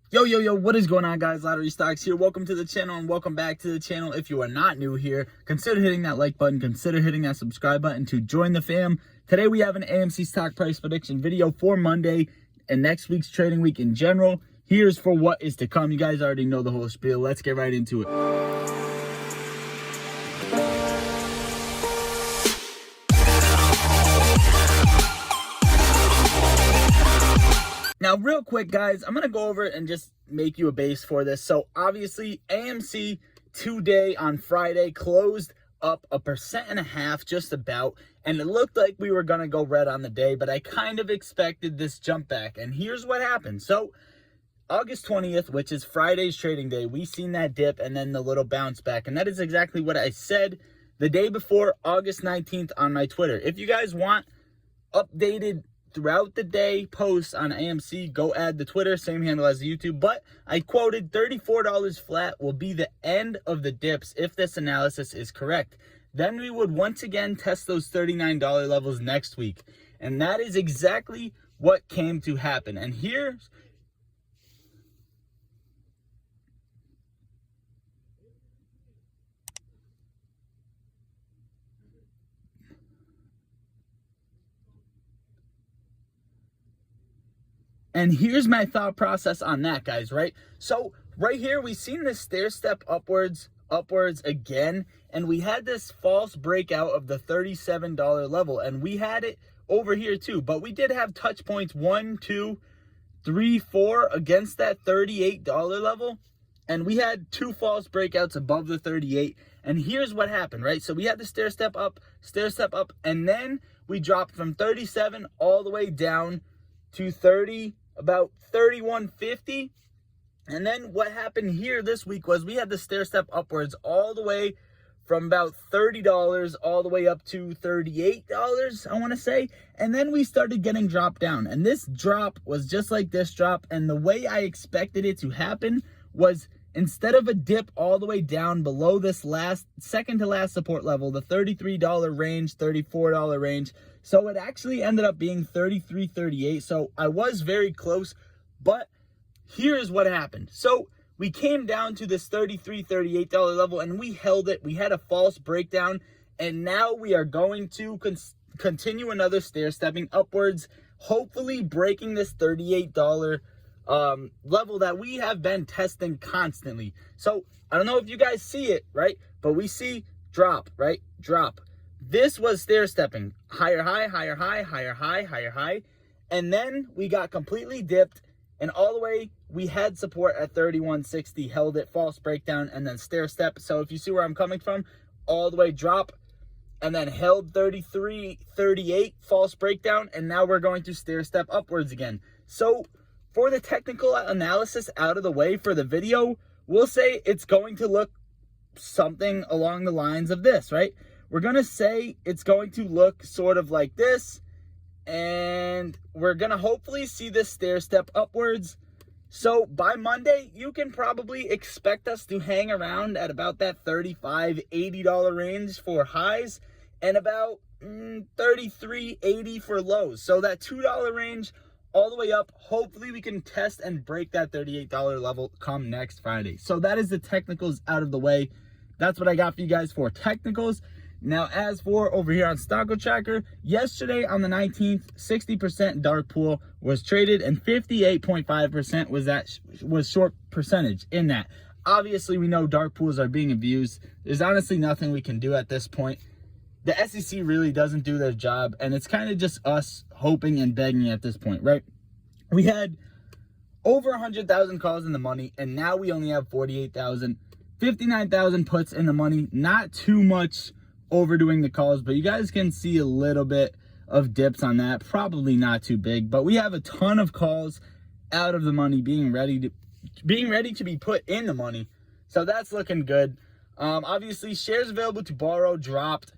Yo, what is going on, guys? Lottery Stocks here. Welcome to the channel and welcome back to the channel. If you are not new here, consider hitting that like button, consider hitting that subscribe button to join the fam. Today we have an AMC stock price prediction video for Monday and next week's trading week in general. Here's for what is to come. You guys already know the whole spiel. Let's get right into it. Now, real quick, guys, I'm going to go over it and just make you a base for this. So, obviously, AMC today on Friday closed up 1.5% just about, and it looked like we were going to go red on the day, but I kind of expected this jump back, and here's what happened. So, August 20th, which is Friday's trading day, we seen that dip and then the little bounce back, and that is exactly what I said the day before, August 19th, on my Twitter. If you guys want updated throughout the day posts on AMC, go add the Twitter, same handle as the YouTube. But I quoted $34 flat will be the end of the dips if this analysis is correct. Then we would once again test those $39 levels next week. And that is exactly what came to happen. And here's my thought process on that, guys, right? So right here, we've seen this stair step upwards again, and we had this false breakout of the $37 level, and we had it over here too, but we did have touch points 1, 2, 3, 4 against that $38 level, and we had two false breakouts above the 38. And here's what happened, right? So we had the stair step up, and then we dropped from 37 all the way down to about 31.50. And then what happened here this week was we had the stair step upwards all the way from about $30 all the way up to $38, I want to say. And then we started getting dropped down. And this drop was just like this drop. And the way I expected it to happen was instead of a dip all the way down below this second to last support level, the $33 range, $34 range. So it actually ended up being $33.38. So I was very close, but here's what happened. So we came down to this $33.38 level and we held it. We had a false breakdown, and now we are going to continue another stair stepping upwards, hopefully breaking this $38 level that we have been testing constantly. So I don't know if you guys see it, right? But we see drop, right? Drop. This was stair stepping, higher high, higher high, higher high, higher high. And then we got completely dipped, and all the way we had support at 31.60, held it, false breakdown, and then stair step. So if you see where I'm coming from, all the way drop, and then held 33.38, false breakdown, and now we're going to stair step upwards again. So for the technical analysis out of the way for the video, we'll say it's going to look something along the lines of this, right? We're going to say it's going to look sort of like this, and we're going to hopefully see this stair step upwards. So by Monday, you can probably expect us to hang around at about that $35, $80 range for highs and about $33.80 for lows. So that $2 range all the way up, hopefully we can test and break that $38 level come next Friday. So that is the technicals out of the way. That's what I got for you guys for technicals. Now, as for over here on Stocko Tracker, yesterday on the 19th, 60% dark pool was traded and 58.5% was short percentage in that. Obviously, we know dark pools are being abused. There's honestly nothing we can do at this point. The SEC really doesn't do their job, and it's kind of just us hoping and begging at this point, right? We had over 100,000 calls in the money, and now we only have 48,000, 59,000 puts in the money. Not too much overdoing the calls, but you guys can see a little bit of dips on that. Probably not too big, but we have a ton of calls out of the money being ready to be put in the money. So that's looking good. Obviously, shares available to borrow dropped.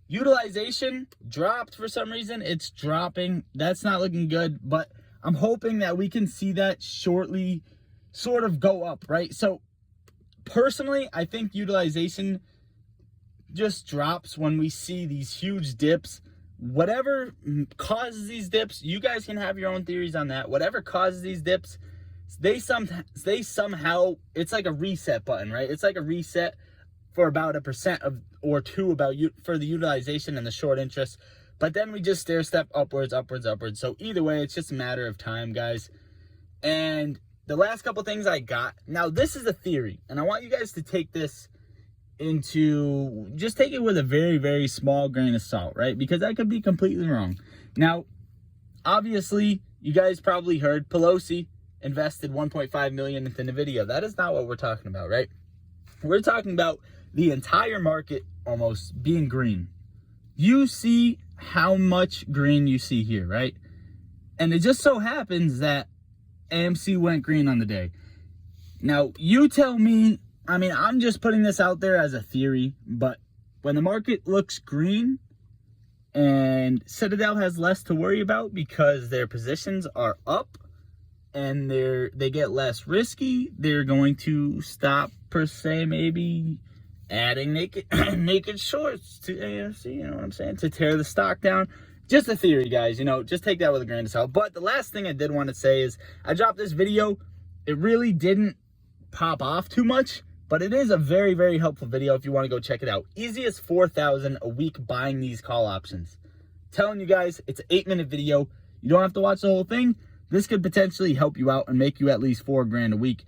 Utilization dropped for some reason. It's dropping. That's not looking good, but I'm hoping that we can see that shortly sort of go up, right? So personally, I think utilization just drops when we see these huge dips. Whatever causes these dips, you guys can have your own theories on that. Whatever causes these dips they somehow, it's like a reset button, right? It's like a reset for about 1% of or 2 about you for the utilization and the short interest. But then we just stair step upwards, upwards, upwards. So either way, it's just a matter of time, guys. And the last couple things I got, now this is a theory, and I want you guys to take this just take it with a very, very small grain of salt, right? Because I could be completely wrong. Now, obviously, you guys probably heard Pelosi invested $1.5 million into NVIDIA. That is not what we're talking about, right? We're talking about the entire market almost being green. You see how much green you see here, right? And it just so happens that AMC went green on the day. Now, you tell me, I mean, I'm just putting this out there as a theory, but when the market looks green and Citadel has less to worry about because their positions are up and they get less risky, they're going to stop, per se, maybe adding naked shorts to AMC, you know what I'm saying, to tear the stock down. Just a theory, guys, you know, just take that with a grain of salt. But the last thing I did want to say is I dropped this video. It really didn't pop off too much, but it is a very, very helpful video if you want to go check it out. Easiest 4,000 a week buying these call options. Telling you guys, it's an 8-minute video. You don't have to watch the whole thing. This could potentially help you out and make you at least $4 grand a week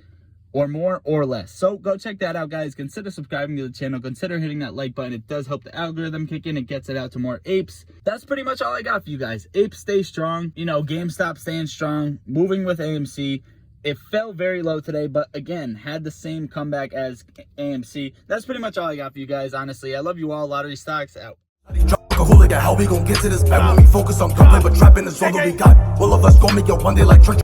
or more or less. So go check that out, guys. Consider subscribing to the channel. Consider hitting that like button. It does help the algorithm kick in. It gets it out to more apes. That's pretty much all I got for you guys. Apes stay strong. You know, GameStop staying strong. Moving with AMC. It fell very low today, but again, had the same comeback as AMC. That's pretty much all I got for you guys, honestly. I love you all. Lottery stocks out. How we gon' get to this bag when we focus on gunplay, but trapping is all that we got. All of us gon' make it one day like church.